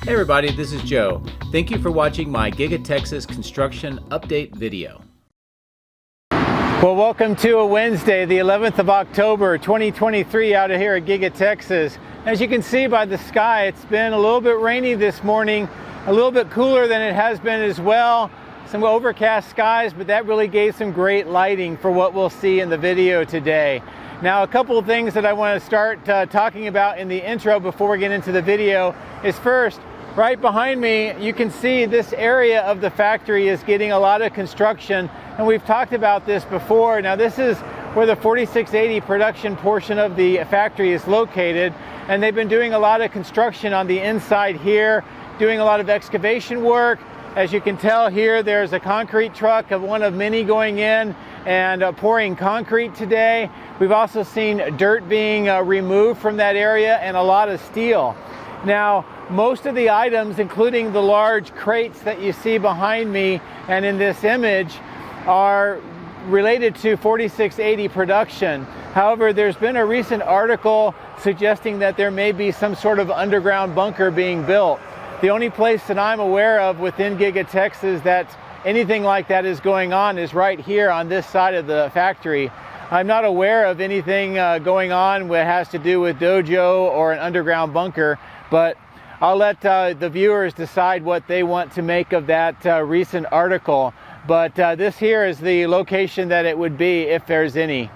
Hey everybody, this is Joe. Thank you for watching my Giga-Texas construction update video. Well, welcome to a Wednesday, the 11th of October, 2023 out here at Giga-Texas. As you can see by the sky, it's been a little bit rainy this morning, a little bit cooler than it has been as well. Some overcast skies, but that really gave some great lighting for what we'll see in the video today. Now, a couple of things that I want to start talking about in the intro before we get into the video is first, right behind me, you can see this area of the factory is getting a lot of construction, and we've talked about this before. Now, this is where the 4680 production portion of the factory is located, and they've been doing a lot of construction on the inside here, doing a lot of excavation work. As you can tell here, there's a concrete truck of one of many going in and pouring concrete today. We've also seen dirt being removed from that area and a lot of steel. Now, most of the items, including the large crates that you see behind me and in this image, are related to 4680 production. However, there's been a recent article suggesting that there may be some sort of underground bunker being built. The only place that I'm aware of within Giga-Texas that anything like that is going on is right here on this side of the factory. I'm not aware of anything going on that has to do with dojo or an underground bunker, but I'll let the viewers decide what they want to make of that recent article. But this here is the location that it would be if there's any.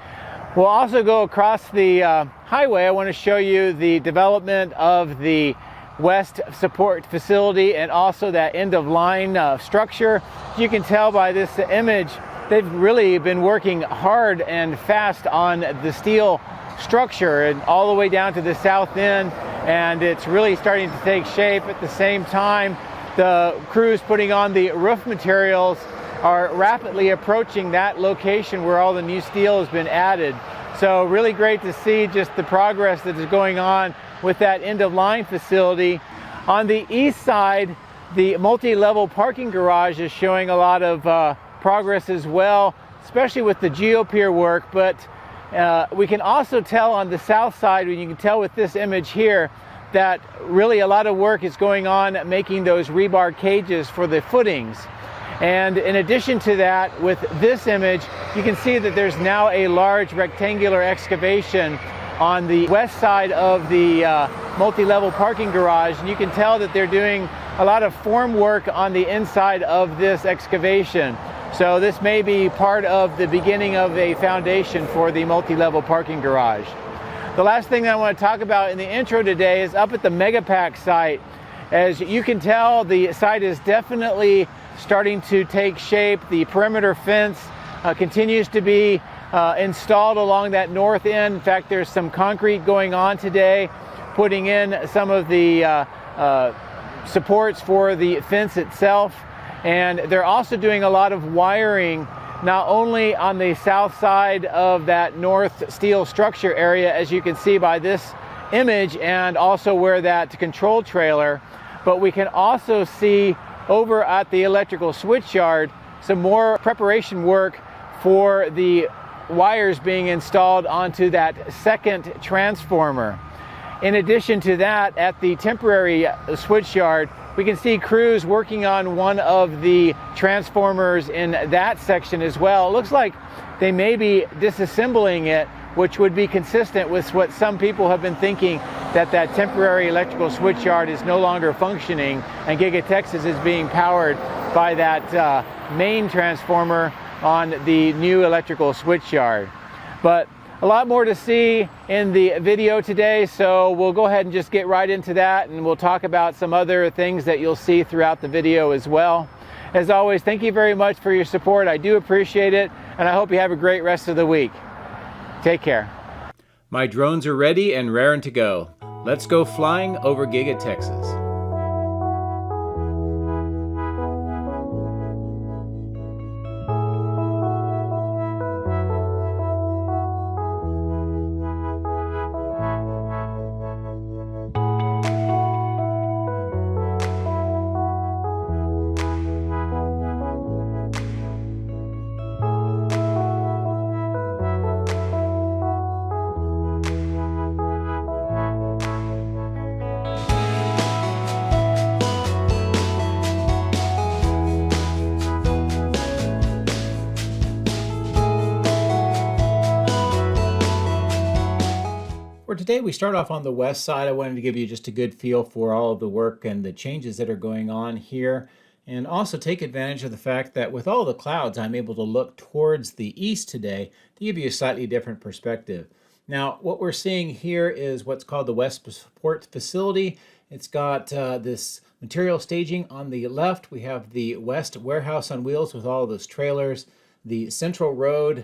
We'll also go across the highway. I want to show you the development of the west support facility and also that end of line structure. You can tell by this image, they've really been working hard and fast on the steel structure and all the way down to the south end, and it's really starting to take shape. At the same time, the crews putting on the roof materials are rapidly approaching that location where all the new steel has been added. So really great to see just the progress that is going on with that end of line facility. On the east side, the multi-level parking garage is showing a lot of progress as well, especially with the geopier work. But we can also tell on the south side, you can tell with this image here, that really a lot of work is going on making those rebar cages for the footings. And in addition to that, with this image, you can see that there's now a large rectangular excavation on the west side of the multi-level parking garage. And you can tell that they're doing a lot of form work on the inside of this excavation. So this may be part of the beginning of a foundation for the multi-level parking garage. The last thing that I want to talk about in the intro today is up at the Megapack site. As you can tell, the site is definitely starting to take shape. The perimeter fence continues to be installed along that north end. In fact, there's some concrete going on today, putting in some of the supports for the fence itself. And they're also doing a lot of wiring, not only on the south side of that north steel structure area, as you can see by this image, and also where that control trailer, but we can also see over at the electrical switchyard some more preparation work for the wires being installed onto that second transformer. In addition to that, at the temporary switchyard, we can see crews working on one of the transformers in that section as well. It looks like they may be disassembling it, which would be consistent with what some people have been thinking, that that temporary electrical switchyard is no longer functioning and Giga-Texas is being powered by that main transformer on the new electrical switchyard. But a lot more to see in the video today, so we'll go ahead and just get right into that, and we'll talk about some other things that you'll see throughout the video as well. As always, thank you very much for your support. I do appreciate it, and I hope you have a great rest of the week. Take care. My drones are ready and raring to go. Let's go flying over Giga-Texas. today we start off on the west side. I wanted to give you just a good feel for all of the work and the changes that are going on here, and also take advantage of the fact that with all the clouds, I'm able to look towards the east today to give you a slightly different perspective. Now, what we're seeing here is what's called the West Support Facility. It's got this material staging on the left. We have the West Warehouse on wheels with all of those trailers. The Central Road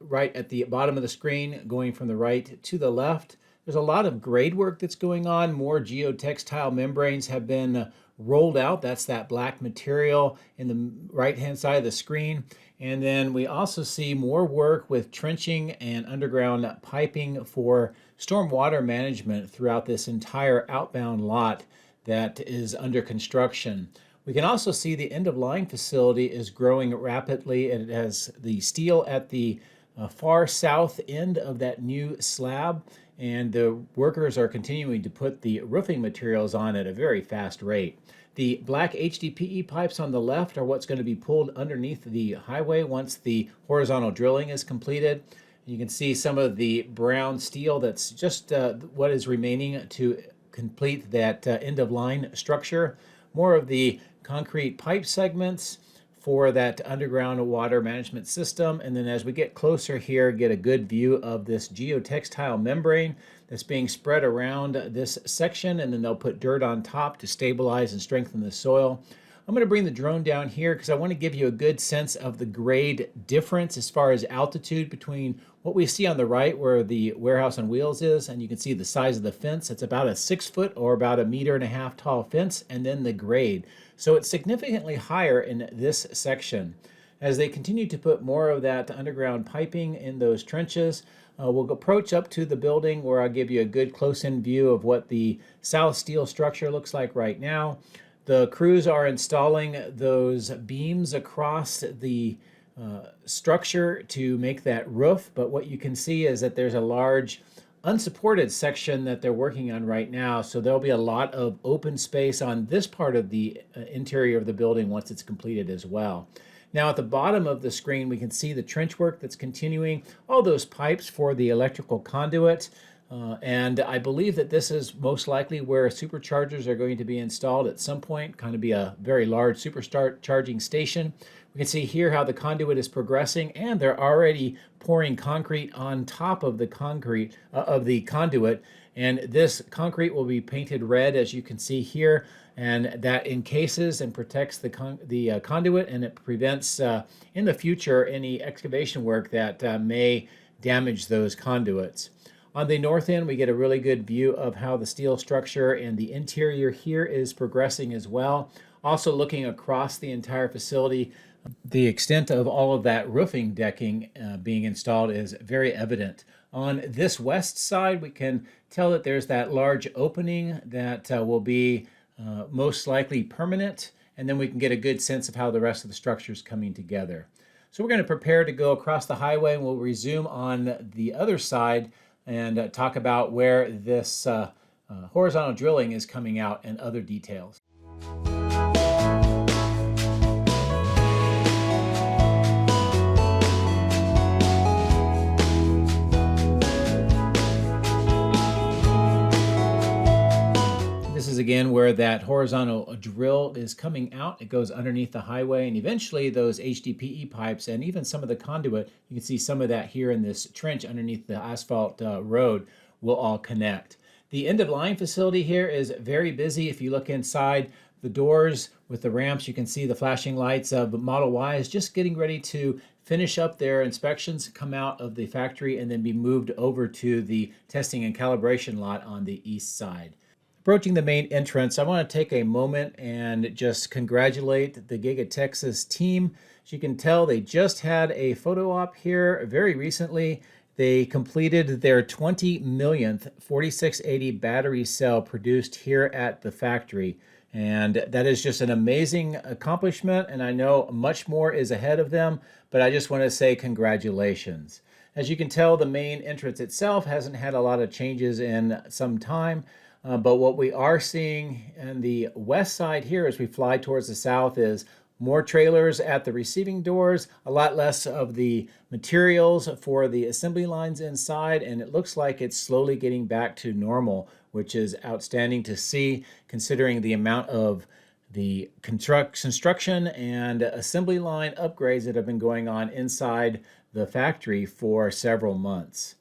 right at the bottom of the screen, going from the right to the left. There's a lot of grade work that's going on. More geotextile membranes have been rolled out. That's that black material in the right-hand side of the screen. And then we also see more work with trenching and underground piping for stormwater management throughout this entire outbound lot that is under construction. We can also see the end-of-line facility is growing rapidly, and it has the steel at the far south end of that new slab, and the workers are continuing to put the roofing materials on at a very fast rate. The black HDPE pipes on the left are what's going to be pulled underneath the highway once the horizontal drilling is completed. You can see some of the brown steel that's just what is remaining to complete that end-of-line structure. More of the concrete pipe segments for that underground water management system. And then as we get closer here, get a good view of this geotextile membrane that's being spread around this section, and then they'll put dirt on top to stabilize and strengthen the soil. I'm going to bring the drone down here because I want to give you a good sense of the grade difference as far as altitude between what we see on the right where the warehouse on wheels is, and you can see the size of the fence. It's about a 6 foot or about 1.5 meter tall fence, and then the grade. So it's significantly higher in this section. As they continue to put more of that underground piping in those trenches, we'll approach up to the building where I'll give you a good close-in view of what the south steel structure looks like right now. The crews are installing those beams across the structure to make that roof, but what you can see is that there's a large unsupported section that they're working on right now, so there'll be a lot of open space on this part of the interior of the building once it's completed as well. Now at the bottom of the screen we can see the trench work that's continuing, all those pipes for the electrical conduit, and I believe that this is most likely where superchargers are going to be installed at some point, kind of be a very large supercharging station. We can see here how the conduit is progressing, and they're already pouring concrete on top of the concrete of the conduit, and this concrete will be painted red, as you can see here, and that encases and protects the conduit, and it prevents in the future any excavation work that may damage those conduits. On the north end, we get a really good view of how the steel structure and the interior here is progressing as well. Also looking across the entire facility, the extent of all of that roofing decking being installed is very evident. On this west side, we can tell that there's that large opening that will be most likely permanent, and then we can get a good sense of how the rest of the structure is coming together. So we're going to prepare to go across the highway, and we'll resume on the other side and talk about where this horizontal drilling is coming out and other details. This is again where that horizontal drill is coming out. It goes underneath the highway, and eventually those HDPE pipes and even some of the conduit, you can see some of that here in this trench underneath the asphalt road, will all connect. The end-of-line facility here is very busy. If you look inside the doors with the ramps, you can see the flashing lights of Model Y is just getting ready to finish up their inspections, come out of the factory, and then be moved over to the testing and calibration lot on the east side. Approaching the main entrance, I want to take a moment and just congratulate the Giga-Texas team. As you can tell, they just had a photo op here very recently. They completed their 20 millionth 4680 battery cell produced here at the factory. And that is just an amazing accomplishment, and I know much more is ahead of them, but I just want to say congratulations. As you can tell, the main entrance itself hasn't had a lot of changes in some time. But what we are seeing in the west side here as we fly towards the south is More trailers at the receiving doors, a lot less of the materials for the assembly lines inside, and it looks like it's slowly getting back to normal, which is outstanding to see considering the amount of the construction and assembly line upgrades that have been going on inside the factory for several months.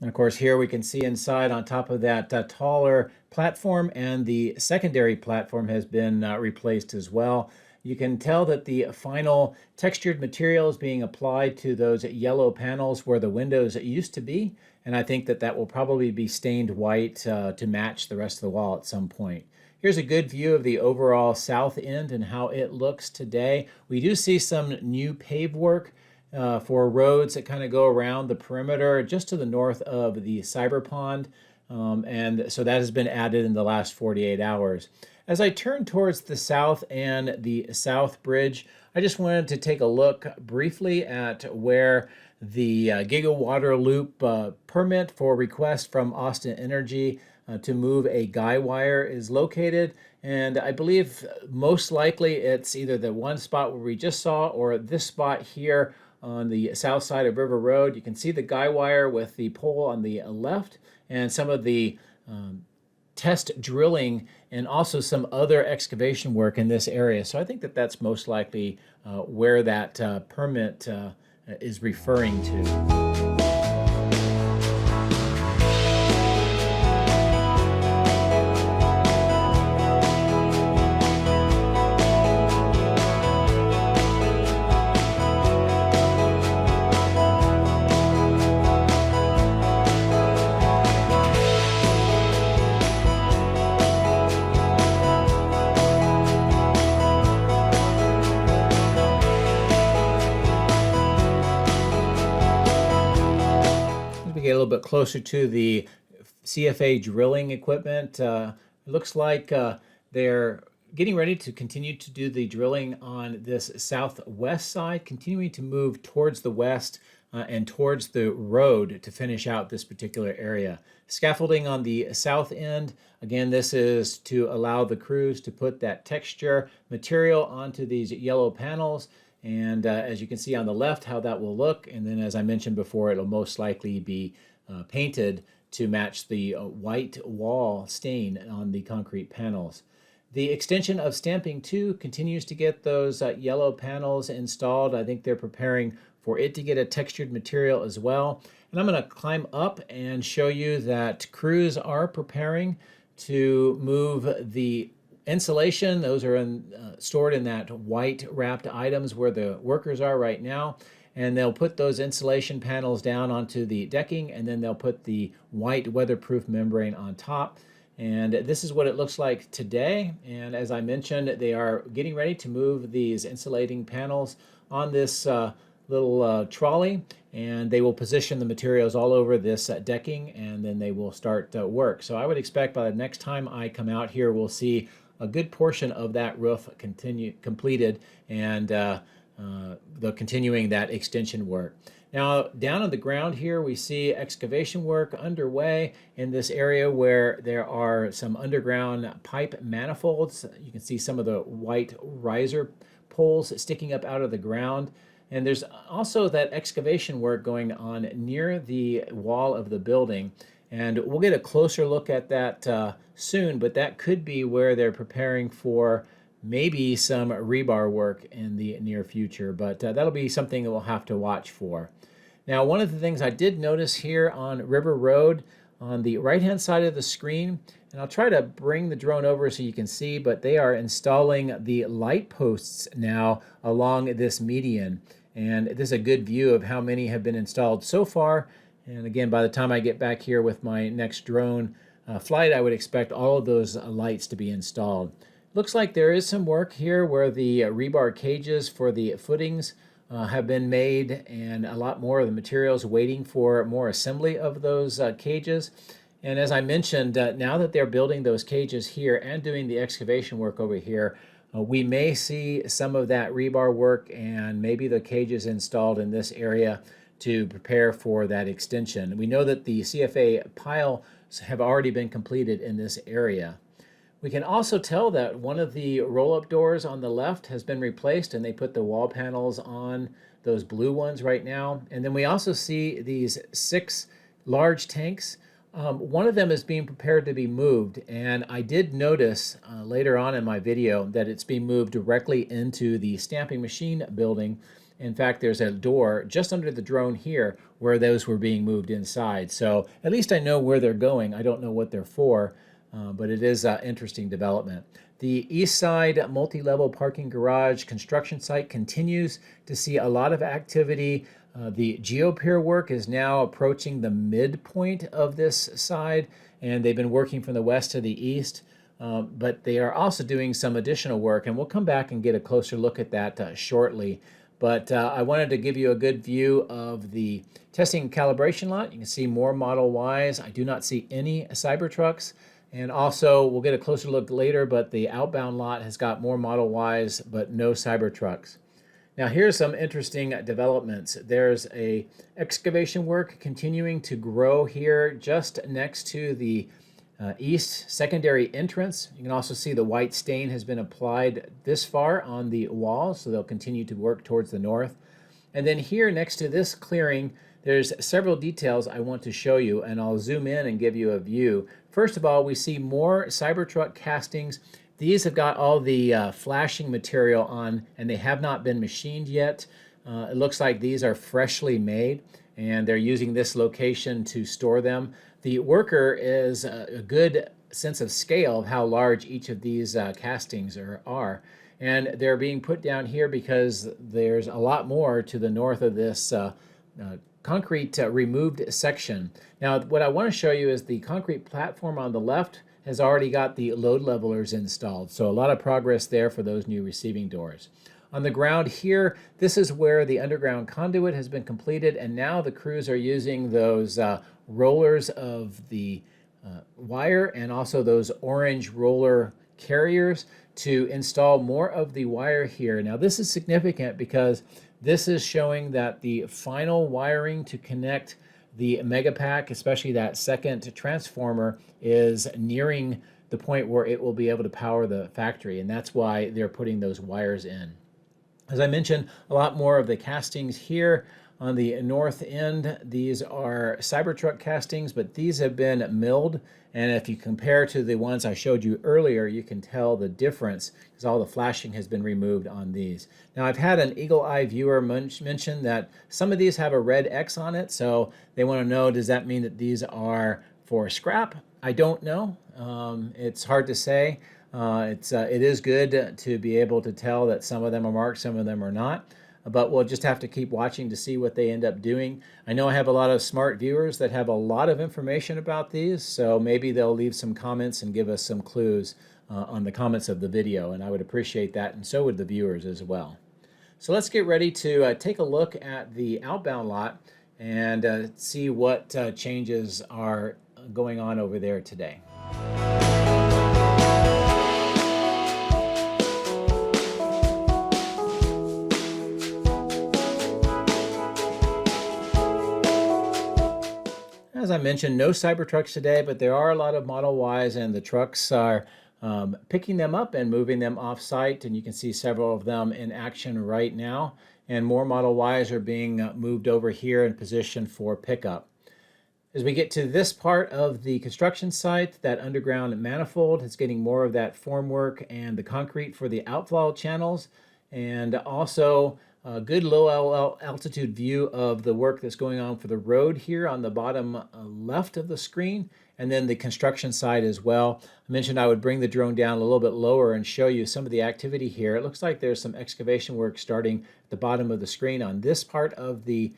And of course, here we can see inside on top of that taller platform, and the secondary platform has been replaced as well. You can tell that the final textured material is being applied to those yellow panels where the windows used to be, and I think that that will probably be stained white to match the rest of the wall at some point. Here's a good view of the overall south end and how it looks today. We do see some new pave work for roads that kind of go around the perimeter just to the north of the Cyberpond. And so that has been added in the last 48 hours. As I turn towards the south and the south bridge, I just wanted to take a look briefly at where the Giga Water Loop permit for request from Austin Energy to move a guy wire is located. And I believe most likely it's either the one spot where we just saw or this spot here on the south side of River Road. You can see the guy wire with the pole on the left and some of the test drilling and also some other excavation work in this area. So I think that that's most likely where that permit is referring to. Get a little bit closer to the CFA drilling equipment. It looks like they're getting ready to continue to do the drilling on this southwest side, continuing to move towards the west and towards the road to finish out this particular area. Scaffolding on the south end. Again, this is to allow the crews to put that texture material onto these yellow panels. And as you can see on the left how that will look, and then as I mentioned before, it'll most likely be painted to match the white wall stain on the concrete panels. The extension of stamping 2 continues to get those yellow panels installed. I think they're preparing for it to get a textured material as well. And I'm going to climb up and show you that crews are preparing to move the insulation. Those are stored in that white wrapped items where the workers are right now. And they'll put those insulation panels down onto the decking, and then they'll put the white weatherproof membrane on top. And this is what it looks like today. And as I mentioned, they are getting ready to move these insulating panels on this little trolley, and they will position the materials all over this decking, and then they will start work. So I would expect by the next time I come out here, we'll see a good portion of that roof completed, and they're continuing that extension work. Now, down on the ground here, we see excavation work underway in this area where there are some underground pipe manifolds. You can see some of the white riser poles sticking up out of the ground. And there's also that excavation work going on near the wall of the building. And we'll get a closer look at that soon, but that could be where they're preparing for maybe some rebar work in the near future. But that'll be something that we'll have to watch for. Now, one of the things I did notice here on River Road on the right-hand side of the screen, and I'll try to bring the drone over so you can see, but they are installing the light posts now along this median. And this is a good view of how many have been installed so far. And again, by the time I get back here with my next drone flight, I would expect all of those lights to be installed. Looks like there is some work here where the rebar cages for the footings have been made, and a lot more of the materials waiting for more assembly of those cages. And as I mentioned, now that they're building those cages here and doing the excavation work over here, we may see some of that rebar work and maybe the cages installed in this area to prepare for that extension. We know that the CFA piles have already been completed in this area. We can also tell that one of the roll-up doors on the left has been replaced, and they put the wall panels on those blue ones right now. And then we also see these 6 large tanks. One of them is being prepared to be moved, and I did notice later on in my video that it's being moved directly into the stamping machine building. In fact, there's a door just under the drone here where those were being moved inside. So at least I know where they're going. I don't know what they're for. But it is an interesting development. The east side multi-level parking garage construction site continues to see a lot of activity. The geopier work is now approaching the midpoint of this side, and they've been working from the west to the east. But they are also doing some additional work, and we'll come back and get a closer look at that shortly. But I wanted to give you a good view of the testing and calibration lot. You can see more Model Ys. I do not see any Cybertrucks. And also, we'll get a closer look later, but the outbound lot has got more Model Ys, but no Cybertrucks. Now, here's some interesting developments. There's a excavation work continuing to grow here just next to the east secondary entrance. You can also see the white stain has been applied this far on the wall, so they'll continue to work towards the north. And then here next to this clearing, there's several details I want to show you, and I'll zoom in and give you a view. First of all, we see more Cybertruck castings. These have got all the flashing material on, and they have not been machined yet. It looks like these are freshly made, and they're using this location to store them. The worker is a good sense of scale of how large each of these castings are. And they're being put down here because there's a lot more to the north of this concrete removed section. Now, what I want to show you is the concrete platform on the left has already got the load levelers installed. So a lot of progress there for those new receiving doors. On the ground here, this is where the underground conduit has been completed, and now the crews are using those rollers of the wire and also those orange roller carriers to install more of the wire here. Now, this is significant because this is showing that the final wiring to connect the Megapack, especially that second transformer, is nearing the point where it will be able to power the factory, and that's why they're putting those wires in. As I mentioned, a lot more of the castings here on the north end. These are Cybertruck castings, but these have been milled, and if you compare to the ones I showed you earlier, you can tell the difference because all the flashing has been removed on these. Now, I've had an eagle-eye viewer mention that some of these have a red X on it, so they want to know, does that mean that these are for scrap? I don't know. It's hard to say. It is good to be able to tell that some of them are marked, some of them are not. But we'll just have to keep watching to see what they end up doing. I know I have a lot of smart viewers that have a lot of information about these, so maybe they'll leave some comments and give us some clues on the comments of the video, and I would appreciate that, and so would the viewers as well. So let's get ready to take a look at the outbound lot and see what changes are going on over there today. As I mentioned, no Cybertrucks today, but there are a lot of Model Ys, and the trucks are picking them up and moving them off-site, and you can see several of them in action right now, and more Model Ys are being moved over here in position for pickup. As we get to this part of the construction site, that underground manifold is getting more of that formwork and the concrete for the outflow channels, and also a good low altitude view of the work that's going on for the road here on the bottom left of the screen, and then the construction side as well. I mentioned I would bring the drone down a little bit lower and show you some of the activity here. It looks like there's some excavation work starting at the bottom of the screen on this part of the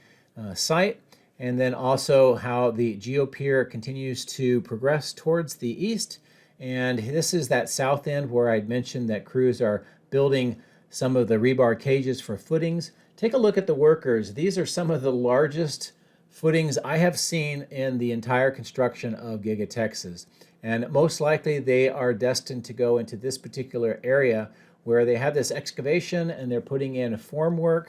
site, and then also how the geopier continues to progress towards the east. And this is that south end where I'd mentioned that crews are building some of the rebar cages for footings. Take a look at the workers. These are some of the largest footings I have seen in the entire construction of Giga-Texas. And most likely they are destined to go into this particular area where they have this excavation and they're putting in formwork.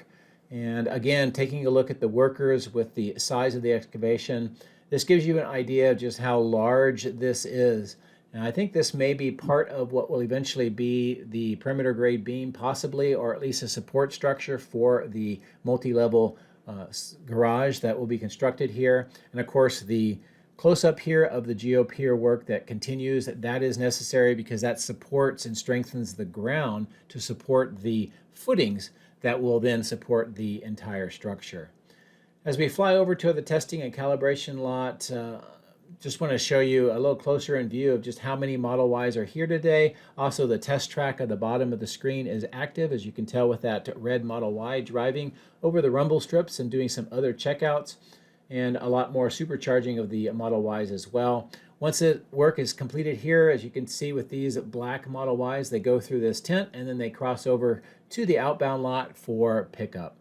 And again, taking a look at the workers with the size of the excavation, this gives you an idea of just how large this is. And I think this may be part of what will eventually be the perimeter grade beam, possibly, or at least a support structure for the multi-level garage that will be constructed here. And of course, the close-up here of the geopier work that continues, that is necessary because that supports and strengthens the ground to support the footings that will then support the entire structure. As we fly over to the testing and calibration lot, just want to show you a little closer in view of just how many Model Ys are here today. Also, the test track at the bottom of the screen is active, as you can tell with that red Model Y driving over the rumble strips and doing some other checkouts, and a lot more supercharging of the Model Ys as well. Once the work is completed here, as you can see with these black Model Ys, they go through this tent and then they cross over to the outbound lot for pickup.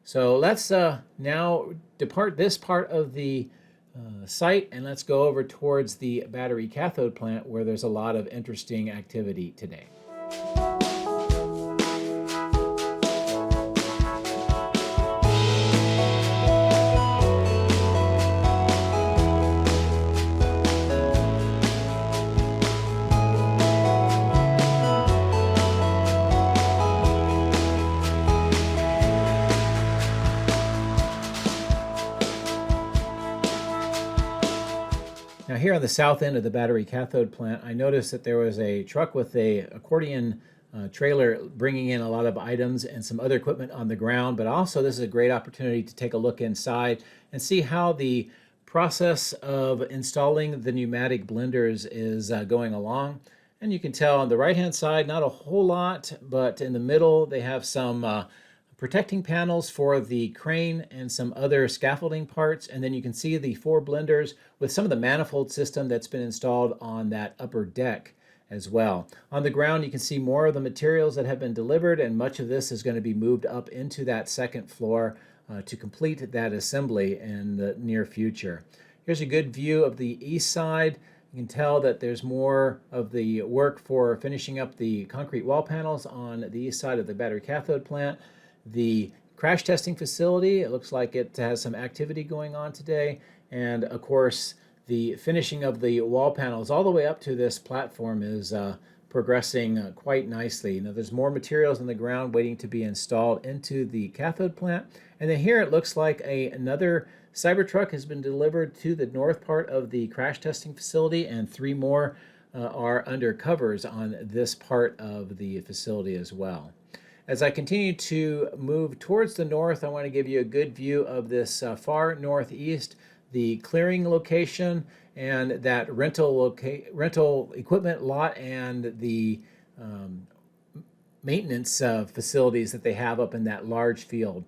So let's now depart this part of the site and let's go over towards the battery cathode plant where there's a lot of interesting activity today. Now here on the south end of the battery cathode plant, I noticed that there was a truck with a accordion trailer bringing in a lot of items and some other equipment on the ground, but also this is a great opportunity to take a look inside and see how the process of installing the pneumatic blenders is going along. And you can tell on the right-hand side, not a whole lot, but in the middle they have some protecting panels for the crane and some other scaffolding parts, and then you can see the 4 blenders with some of the manifold system that's been installed on that upper deck as well. On the ground you can see more of the materials that have been delivered, and much of this is going to be moved up into that second floor to complete that assembly in the near future. Here's a good view of the east side. You can tell that there's more of the work for finishing up the concrete wall panels on the east side of the battery cathode plant. The crash testing facility, it looks like it has some activity going on today. And of course, the finishing of the wall panels all the way up to this platform is progressing quite nicely. Now there's more materials on the ground waiting to be installed into the cathode plant. And then here it looks like another Cybertruck has been delivered to the north part of the crash testing facility, and 3 more are under covers on this part of the facility as well. As I continue to move towards the north, I want to give you a good view of this far northeast, the clearing location, and that rental equipment lot and the maintenance facilities that they have up in that large field.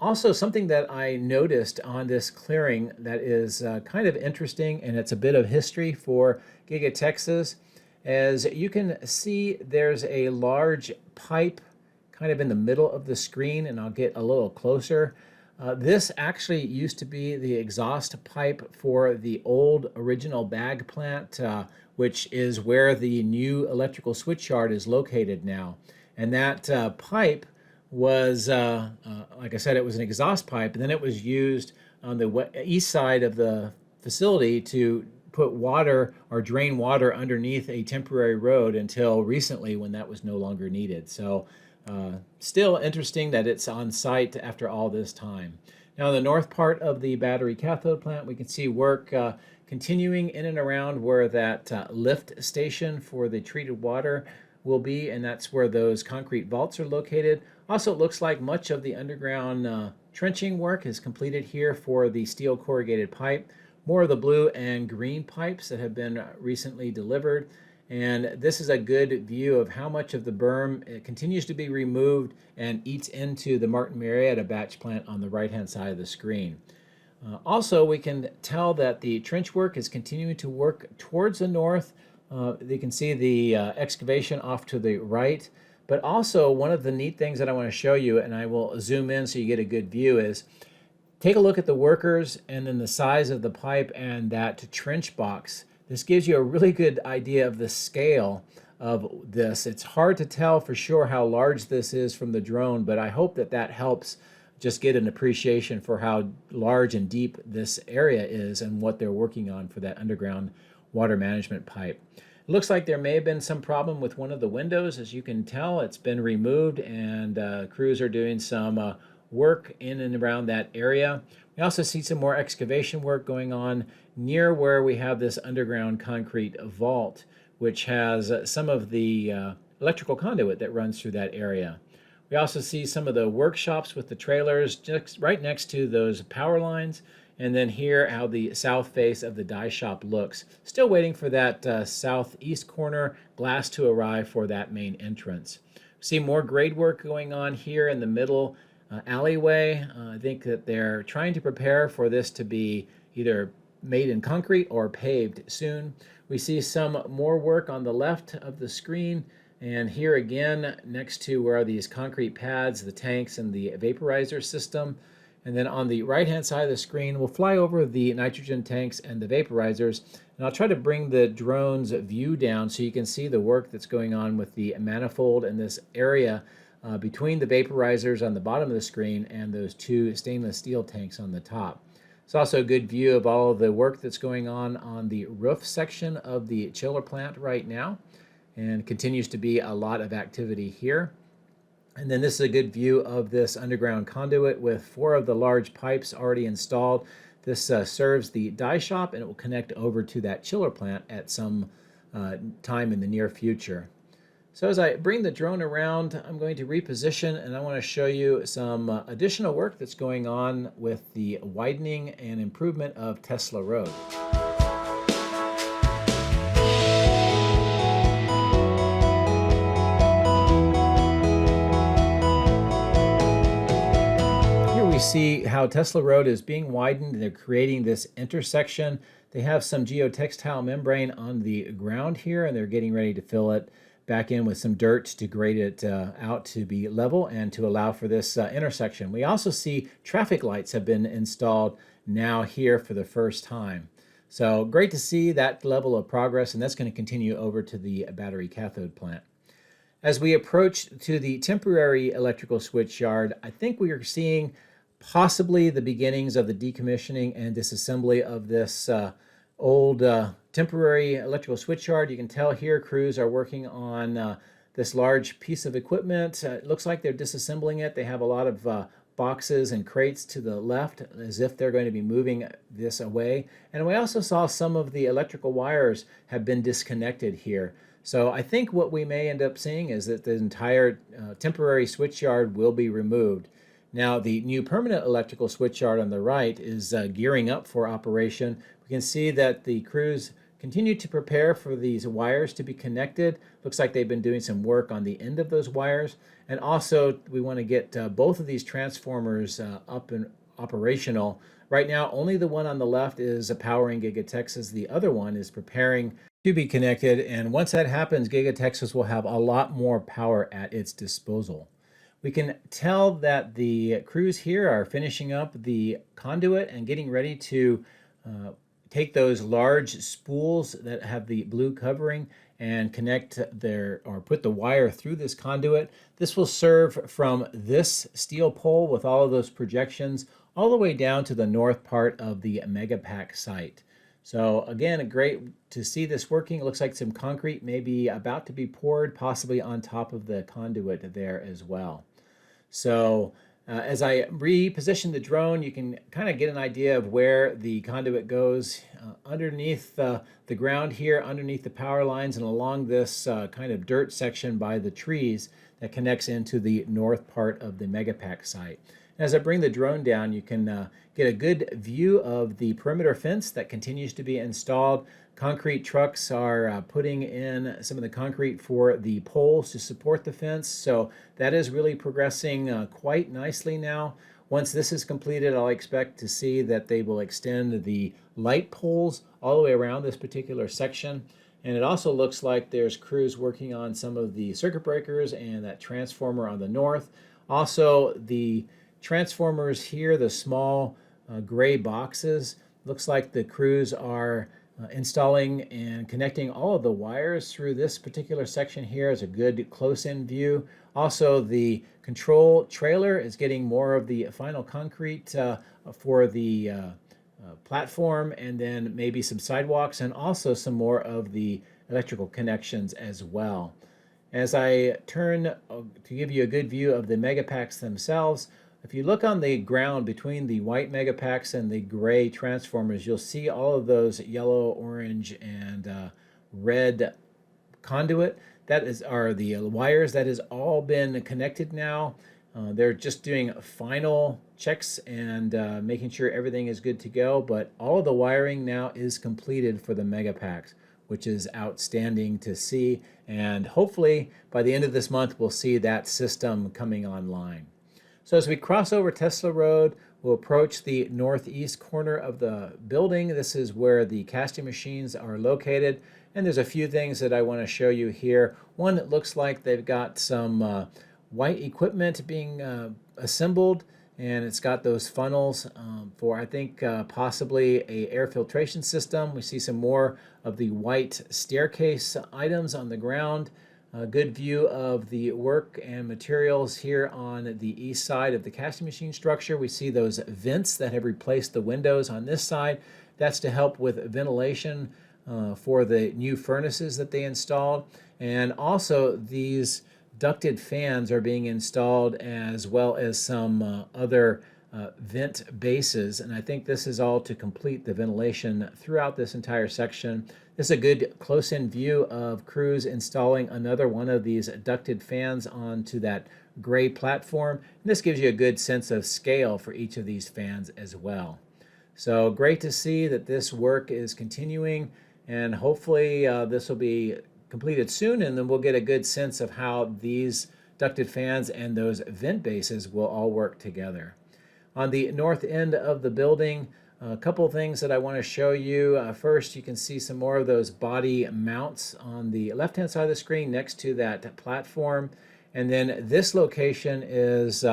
Also, something that I noticed on this clearing that is kind of interesting, and it's a bit of history for Giga-Texas. As you can see, there's a large pipe kind of in the middle of the screen, and I'll get a little closer. This actually used to be the exhaust pipe for the old original bag plant, which is where the new electrical switchyard is located now. And that pipe was, like I said, it was an exhaust pipe, and then it was used on the east side of the facility to put water or drain water underneath a temporary road until recently when that was no longer needed. So still interesting that it's on site after all this time. Now, the north part of the battery cathode plant, we can see work continuing in and around where that lift station for the treated water will be, and that's where those concrete vaults are located. Also, it looks like much of the underground trenching work is completed here for the steel corrugated pipe. More of the blue and green pipes that have been recently delivered. And this is a good view of how much of the berm continues to be removed and eats into the Martin Marietta batch plant on the right-hand side of the screen. Also, we can tell that the trench work is continuing to work towards the north. You can see the excavation off to the right. But also, one of the neat things that I want to show you, and I will zoom in so you get a good view, is take a look at the workers and then the size of the pipe and that trench box. This gives you a really good idea of the scale of this. It's hard to tell for sure how large this is from the drone, but I hope that that helps just get an appreciation for how large and deep this area is and what they're working on for that underground water management pipe. Looks like there may have been some problem with one of the windows. As you can tell, it's been removed, and crews are doing some work in and around that area. We also see some more excavation work going on near where we have this underground concrete vault, which has some of the electrical conduit that runs through that area. We also see some of the workshops with the trailers just right next to those power lines. And then here how the south face of the die shop looks. Still waiting for that southeast corner glass to arrive for that main entrance. We see more grade work going on here in the middle alleyway. I think that they're trying to prepare for this to be either made in concrete or paved soon. We see some more work on the left of the screen, and here again next to where are these concrete pads, the tanks, and the vaporizer system. And then on the right hand side of the screen, we'll fly over the nitrogen tanks and the vaporizers, and I'll try to bring the drone's view down so you can see the work that's going on with the manifold in this area between the vaporizers on the bottom of the screen and those two stainless steel tanks on the top. It's also a good view of all of the work that's going on the roof section of the chiller plant right now, and continues to be a lot of activity here. And then this is a good view of this underground conduit with 4 of the large pipes already installed. This serves the die shop, and it will connect over to that chiller plant at some time in the near future. So as I bring the drone around, I'm going to reposition, and I want to show you some additional work that's going on with the widening and improvement of Tesla Road. Here we see how Tesla Road is being widened. They're creating this intersection. They have some geotextile membrane on the ground here, and they're getting ready to fill it back in with some dirt to grade it out to be level and to allow for this intersection. We also see traffic lights have been installed now here for the first time. So great to see that level of progress, and that's going to continue over to the battery cathode plant. As we approach to the temporary electrical switch yard, I think we are seeing possibly the beginnings of the decommissioning and disassembly of this old temporary electrical switchyard. You can tell here crews are working on this large piece of equipment. It looks like they're disassembling it. They have a lot of boxes and crates to the left as if they're going to be moving this away. And we also saw some of the electrical wires have been disconnected here. So I think what we may end up seeing is that the entire temporary switchyard will be removed. Now the new permanent electrical switchyard on the right is gearing up for operation. We can see that the crews continue to prepare for these wires to be connected. Looks like they've been doing some work on the end of those wires. And also we want to get both of these transformers up and operational. Right now only the one on the left is powering Giga-Texas. The other one is preparing to be connected. And once that happens, Giga-Texas will have a lot more power at its disposal. We can tell that the crews here are finishing up the conduit and getting ready to take those large spools that have the blue covering and connect or put the wire through this conduit. This will serve from this steel pole with all of those projections all the way down to the north part of the Megapack site. So again, great to see this working. It looks like some concrete may be about to be poured, possibly on top of the conduit there as well. So as I reposition the drone, you can kind of get an idea of where the conduit goes underneath the ground here, underneath the power lines, and along this kind of dirt section by the trees that connects into the north part of the Megapack site. As I bring the drone down, you can get a good view of the perimeter fence that continues to be installed. Concrete trucks are putting in some of the concrete for the poles to support the fence. So that is really progressing quite nicely now. Once this is completed, I'll expect to see that they will extend the light poles all the way around this particular section. And it also looks like there's crews working on some of the circuit breakers and that transformer on the north. Also, the transformers here, the small gray boxes, looks like the crews are installing and connecting all of the wires through this particular section here is a good close-in view. Also, the control trailer is getting more of the final concrete for the platform, and then maybe some sidewalks, and also some more of the electrical connections as well. As I turn to give you a good view of the megapacks themselves, if you look on the ground between the white megapacks and the gray transformers, you'll see all of those yellow, orange, and red conduit. Are the wires. That has all been connected now. They're just doing final checks and making sure everything is good to go, but all of the wiring now is completed for the megapacks, which is outstanding to see, and hopefully by the end of this month we'll see that system coming online. So as we cross over Tesla Road, we'll approach the northeast corner of the building. This is where the casting machines are located, and there's a few things that I want to show you here. One, that looks like they've got some white equipment being assembled, and it's got those funnels for, I think, possibly a air filtration system. We see some more of the white staircase items on the ground. A good view of the work and materials here on the east side of the casting machine structure. We see those vents that have replaced the windows on this side. That's to help with ventilation for the new furnaces that they installed. And also these ducted fans are being installed, as well as some other vent bases, and I think this is all to complete the ventilation throughout this entire section. This is a good close-in view of crews installing another one of these ducted fans onto that gray platform, and this gives you a good sense of scale for each of these fans as well. So great to see that this work is continuing, and hopefully this will be completed soon, and then we'll get a good sense of how these ducted fans and those vent bases will all work together. On the north end of the building, a couple of things that I want to show you. First, you can see some more of those body mounts on the left-hand side of the screen next to that platform. And then this location is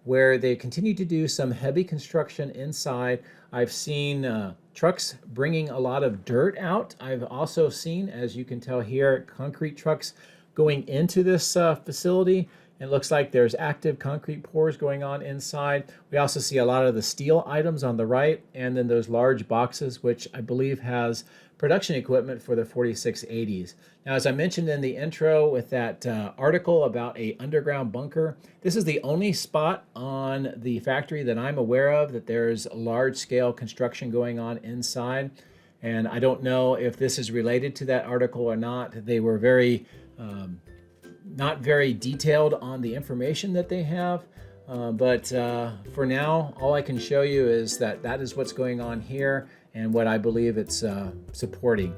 where they continue to do some heavy construction inside. I've seen trucks bringing a lot of dirt out. I've also seen, as you can tell here, concrete trucks going into this facility. It looks like there's active concrete pours going on inside. We also see a lot of the steel items on the right, and then those large boxes, which I believe has production equipment for the 4680s. Now, as I mentioned in the intro with that article about a underground bunker, this is the only spot on the factory that I'm aware of that there's large-scale construction going on inside. And I don't know if this is related to that article or not. They were not very detailed on the information that they have, but for now, all I can show you is that that is what's going on here and what I believe it's supporting.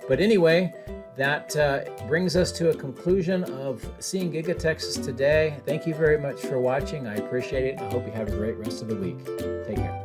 But anyway, that brings us to a conclusion of seeing Giga-Texas today. Thank you very much for watching. I appreciate it. I hope you have a great rest of the week. Take care.